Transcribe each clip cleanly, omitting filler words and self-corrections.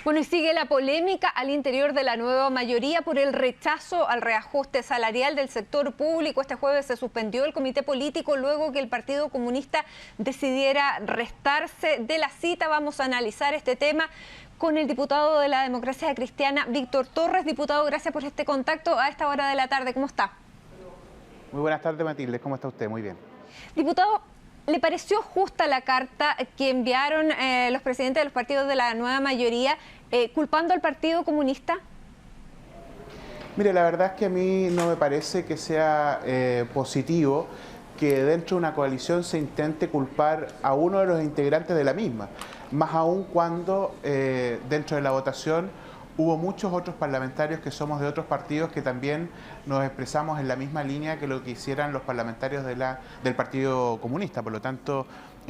Bueno, y sigue la polémica al interior de la nueva mayoría por el rechazo al reajuste salarial del sector público. Este jueves se suspendió el comité político luego que el Partido Comunista decidiera restarse de la cita. Vamos a analizar este tema con el diputado de la Democracia Cristiana, Víctor Torres. Diputado, gracias por este contacto a esta hora de la tarde. ¿Cómo está? Muy buenas tardes, Matilde. ¿Cómo está usted? Muy bien. Diputado, ¿le pareció justa la carta que enviaron los presidentes de los partidos de la nueva mayoría culpando al Partido Comunista? Mire, la verdad es que a mí no me parece que sea positivo que dentro de una coalición se intente culpar a uno de los integrantes de la misma, más aún cuando dentro de la votación hubo muchos otros parlamentarios que somos de otros partidos que también nos expresamos en la misma línea que lo que hicieran los parlamentarios del Partido Comunista. Por lo tanto,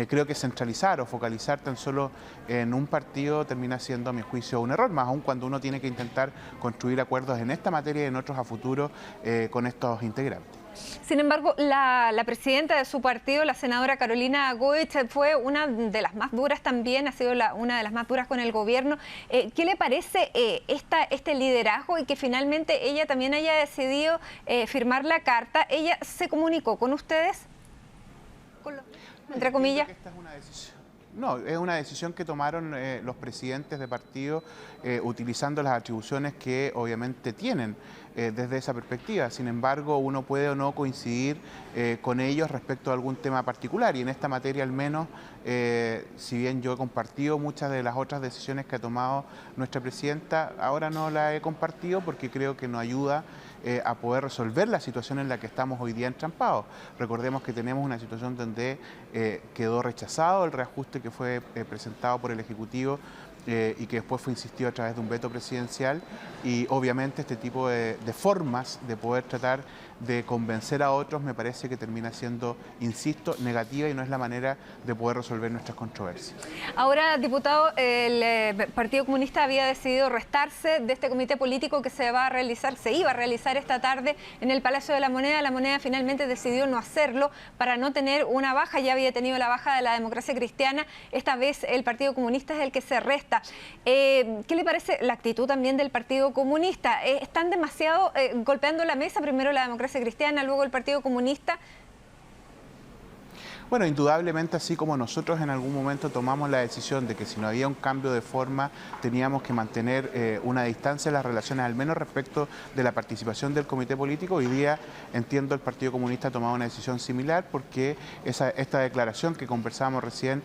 creo que centralizar o focalizar tan solo en un partido termina siendo, a mi juicio, un error, más aún cuando uno tiene que intentar construir acuerdos en esta materia y en otros a futuro con estos integrantes. Sin embargo, la presidenta de su partido, la senadora Carolina Goich, fue una de las más duras también, ha sido una de las más duras con el gobierno. ¿Qué le parece este liderazgo y que finalmente ella también haya decidido firmar la carta? ¿Ella se comunicó con ustedes? Entre comillas. Esta es una decisión. No, es una decisión que tomaron los presidentes de partido utilizando las atribuciones que obviamente tienen desde esa perspectiva. Sin embargo, uno puede o no coincidir con ellos respecto a algún tema particular y en esta materia al menos, si bien yo he compartido muchas de las otras decisiones que ha tomado nuestra presidenta, ahora no la he compartido porque creo que no ayuda a poder resolver la situación en la que estamos hoy día entrampados. Recordemos que tenemos una situación donde quedó rechazado el reajuste que fue presentado por el Ejecutivo y que después fue insistido a través de un veto presidencial y obviamente este tipo de formas de poder tratar de convencer a otros me parece que termina siendo, insisto, negativa y no es la manera de poder resolver nuestras controversias. Ahora, diputado, el Partido Comunista había decidido restarse de este comité político que se iba a realizar esta tarde en el Palacio de la Moneda. La Moneda finalmente decidió no hacerlo para no tener una baja, ya había tenido la baja de la Democracia Cristiana, esta vez el Partido Comunista es el que se resta. ¿Qué le parece la actitud también del Partido Comunista? ¿Están demasiado golpeando la mesa, primero la Democracia Cristiana, luego el Partido Comunista? Bueno, indudablemente, así como nosotros en algún momento tomamos la decisión de que si no había un cambio de forma teníamos que mantener una distancia en las relaciones, al menos respecto de la participación del comité político, hoy día entiendo el Partido Comunista ha tomado una decisión similar porque esta declaración que conversábamos recién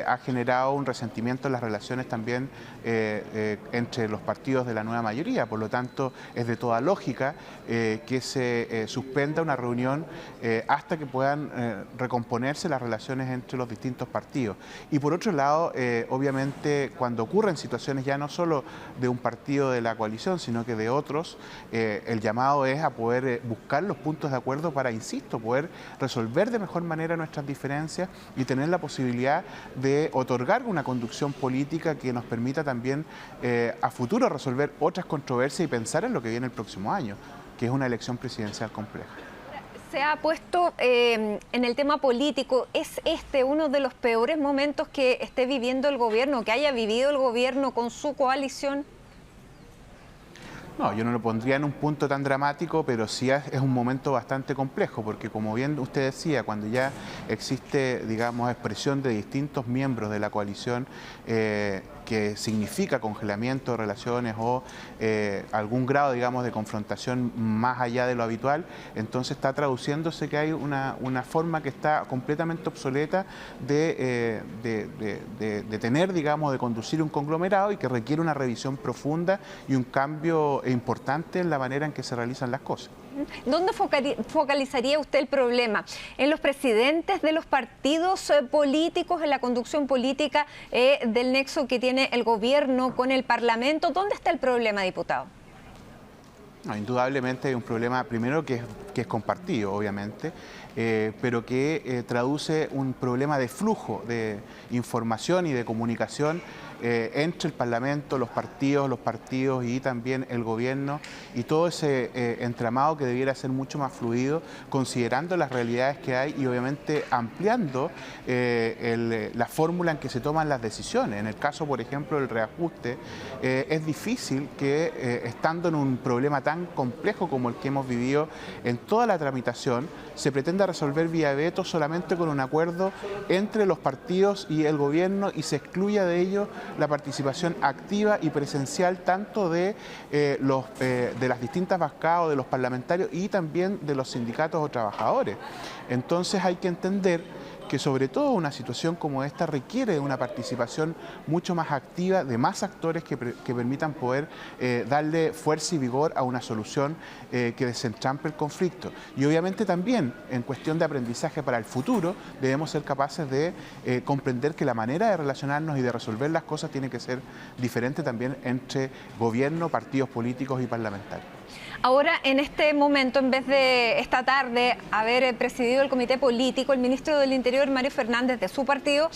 ha generado un resentimiento en las relaciones también entre los partidos de la nueva mayoría. Por lo tanto, es de toda lógica que se suspenda una reunión hasta que puedan recomponerse las relaciones entre los distintos partidos. Y por otro lado, obviamente, cuando ocurren situaciones ya no solo de un partido de la coalición, sino que de otros, el llamado es a poder buscar los puntos de acuerdo para, insisto, poder resolver de mejor manera nuestras diferencias y tener la posibilidad de otorgar una conducción política que nos permita también a futuro resolver otras controversias y pensar en lo que viene el próximo año, que es una elección presidencial compleja. Se ha puesto en el tema político, ¿es este uno de los peores momentos que esté viviendo el gobierno, que haya vivido el gobierno con su coalición? No, yo no lo pondría en un punto tan dramático, pero sí es un momento bastante complejo, porque como bien usted decía, cuando ya existe, digamos, expresión de distintos miembros de la coalición que significa congelamiento de relaciones o algún grado, digamos, de confrontación más allá de lo habitual, entonces está traduciéndose que hay una forma que está completamente obsoleta de tener, digamos, de conducir un conglomerado y que requiere una revisión profunda y un cambio importante en la manera en que se realizan las cosas. ¿Dónde focalizaría usted el problema? ¿En los presidentes de los partidos políticos, en la conducción política del nexo que tiene el gobierno con el Parlamento? ¿Dónde está el problema, diputado? No, indudablemente hay un problema, primero, que es compartido, obviamente, pero que traduce un problema de flujo de información y de comunicación entre el Parlamento, los partidos y también el gobierno, y todo ese entramado que debiera ser mucho más fluido, considerando las realidades que hay y obviamente ampliando la fórmula en que se toman las decisiones. En el caso, por ejemplo, del reajuste, es difícil que estando en un problema tan complejo como el que hemos vivido en toda la tramitación, se pretenda resolver vía veto solamente con un acuerdo entre los partidos y el gobierno y se excluya de ello la participación activa y presencial tanto de las distintas bancadas o de los parlamentarios y también de los sindicatos o trabajadores. Entonces hay que entender que sobre todo una situación como esta requiere de una participación mucho más activa de más actores que permitan poder darle fuerza y vigor a una solución que desentrampe el conflicto. Y obviamente también en cuestión de aprendizaje para el futuro debemos ser capaces de comprender que la manera de relacionarnos y de resolver las cosas tiene que ser diferente también entre gobierno, partidos políticos y parlamentarios. Ahora, en este momento, en vez de esta tarde haber presidido el comité político, el ministro del Interior, Mario Fernández, de su partido,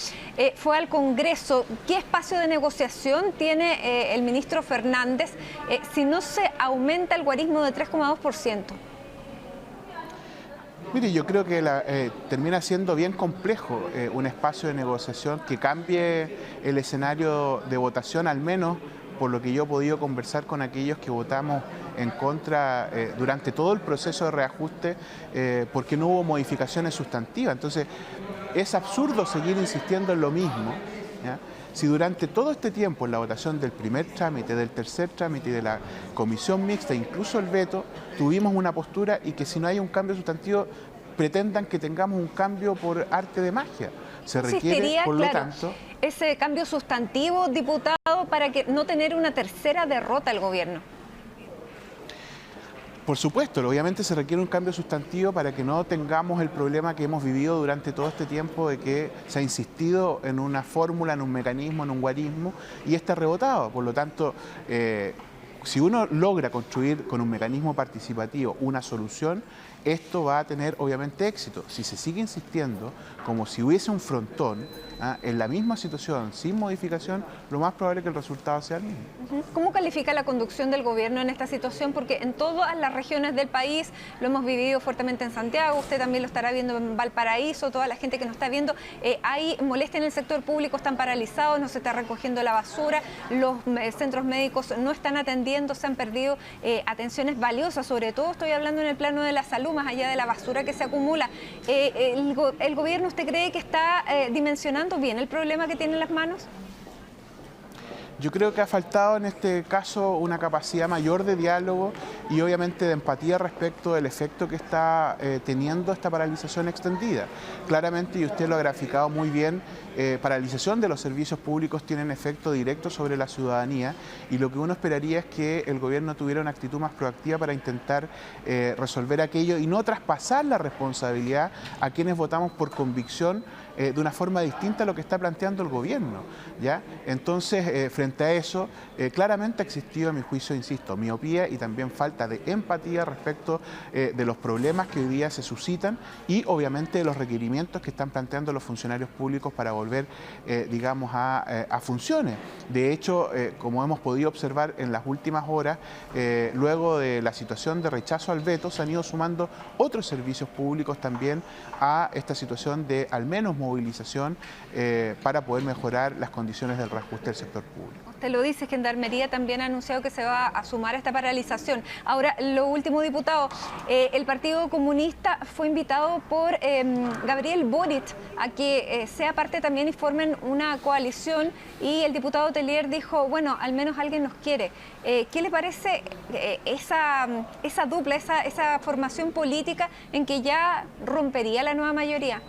fue al Congreso. ¿Qué espacio de negociación tiene el ministro Fernández si no se aumenta el guarismo de 3,2%? Mire, yo creo que termina siendo bien complejo un espacio de negociación que cambie el escenario de votación, al menos por lo que yo he podido conversar con aquellos que votamos en contra durante todo el proceso de reajuste, porque no hubo modificaciones sustantivas. Entonces, es absurdo seguir insistiendo en lo mismo, ¿ya? Si durante todo este tiempo, en la votación del primer trámite, del tercer trámite y de la comisión mixta, incluso el veto, tuvimos una postura y que si no hay un cambio sustantivo, pretendan que tengamos un cambio por arte de magia. Se requiere, por lo tanto, ese cambio sustantivo, diputado, para que no tener una tercera derrota al gobierno. Por supuesto, obviamente se requiere un cambio sustantivo para que no tengamos el problema que hemos vivido durante todo este tiempo de que se ha insistido en una fórmula, en un mecanismo, en un guarismo y está rebotado. Por lo tanto, si uno logra construir con un mecanismo participativo una solución, esto va a tener obviamente éxito. Si se sigue insistiendo como si hubiese un frontón en la misma situación, sin modificación, lo más probable es que el resultado sea el mismo. ¿Cómo califica la conducción del gobierno en esta situación? Porque en todas las regiones del país lo hemos vivido fuertemente en Santiago, usted también lo estará viendo en Valparaíso, toda la gente que nos está viendo, hay molestia en el sector público, están paralizados, no se está recogiendo la basura, los centros médicos no están atendiendo, se han perdido atenciones valiosas, sobre todo estoy hablando en el plano de la salud, más allá de la basura que se acumula. ¿El gobierno usted cree que está dimensionando bien el problema que tiene en las manos? Yo creo que ha faltado en este caso una capacidad mayor de diálogo y obviamente de empatía respecto del efecto que está teniendo esta paralización extendida. Claramente, y usted lo ha graficado muy bien, paralización de los servicios públicos tienen efecto directo sobre la ciudadanía y lo que uno esperaría es que el gobierno tuviera una actitud más proactiva para intentar resolver aquello y no traspasar la responsabilidad a quienes votamos por convicción de una forma distinta a lo que está planteando el gobierno, ¿ya? Entonces, frente a eso, claramente ha existido, a mi juicio, insisto, miopía y también falta de empatía respecto de los problemas que hoy día se suscitan y obviamente de los requerimientos que están planteando los funcionarios públicos para volver, digamos, a funciones. De hecho, como hemos podido observar en las últimas horas, luego de la situación de rechazo al veto, se han ido sumando otros servicios públicos también a esta situación de al menos movilización para poder mejorar las condiciones del reajuste del sector público. Usted lo dice, Gendarmería también ha anunciado que se va a sumar a esta paralización. Ahora, lo último, diputado, el Partido Comunista fue invitado por Gabriel Boric a que sea parte también y formen una coalición y el diputado Telier dijo, bueno, al menos alguien nos quiere. ¿Qué le parece esa dupla, esa formación política en que ya rompería la nueva mayoría?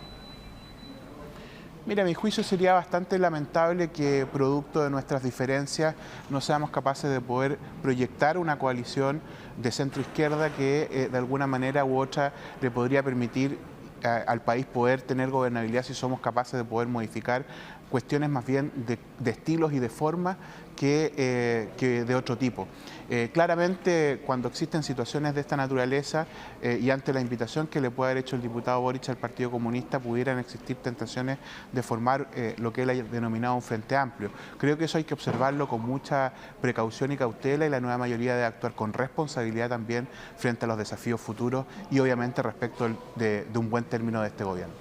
Mira, a mi juicio sería bastante lamentable que producto de nuestras diferencias no seamos capaces de poder proyectar una coalición de centro-izquierda que de alguna manera u otra le podría permitir al país poder tener gobernabilidad si somos capaces de poder modificar cuestiones más bien de estilos y de formas que de otro tipo. Claramente, cuando existen situaciones de esta naturaleza y ante la invitación que le puede haber hecho el diputado Boric al Partido Comunista, pudieran existir tentaciones de formar lo que él ha denominado un frente amplio. Creo que eso hay que observarlo con mucha precaución y cautela, y la nueva mayoría debe actuar con responsabilidad también frente a los desafíos futuros y obviamente respecto de un buen término de este gobierno.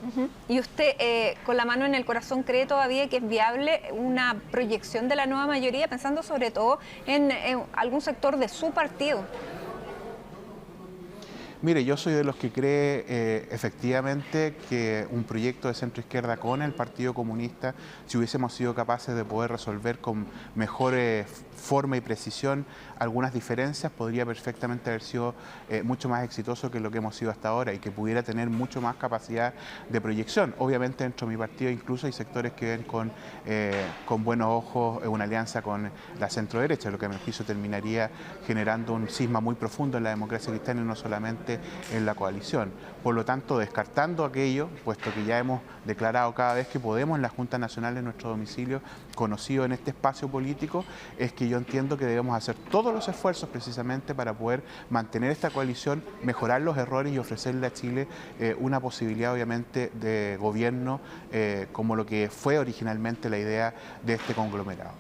¿Y usted, con la mano en el corazón, cree todavía que es viable una proyección de la nueva mayoría, pensando sobre todo en algún sector de su partido? Mire, yo soy de los que cree efectivamente que un proyecto de centro izquierda con el Partido Comunista, si hubiésemos sido capaces de poder resolver con mejor forma y precisión algunas diferencias, podría perfectamente haber sido mucho más exitoso que lo que hemos sido hasta ahora, y que pudiera tener mucho más capacidad de proyección. Obviamente dentro de mi partido incluso hay sectores que ven con buenos ojos una alianza con la centro derecha, lo que a mi juicio terminaría generando un cisma muy profundo en la democracia cristiana y no solamente en la coalición. Por lo tanto, descartando aquello, puesto que ya hemos declarado cada vez que podemos en la Junta Nacional de nuestro domicilio, conocido en este espacio político, es que yo entiendo que debemos hacer todos los esfuerzos precisamente para poder mantener esta coalición, mejorar los errores y ofrecerle a Chile una posibilidad obviamente de gobierno como lo que fue originalmente la idea de este conglomerado.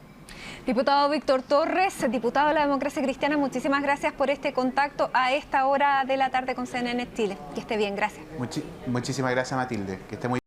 Diputado Víctor Torres, diputado de la Democracia Cristiana, muchísimas gracias por este contacto a esta hora de la tarde con CNN Chile. Que esté bien, gracias. Muchísimas gracias, Matilde. Que esté muy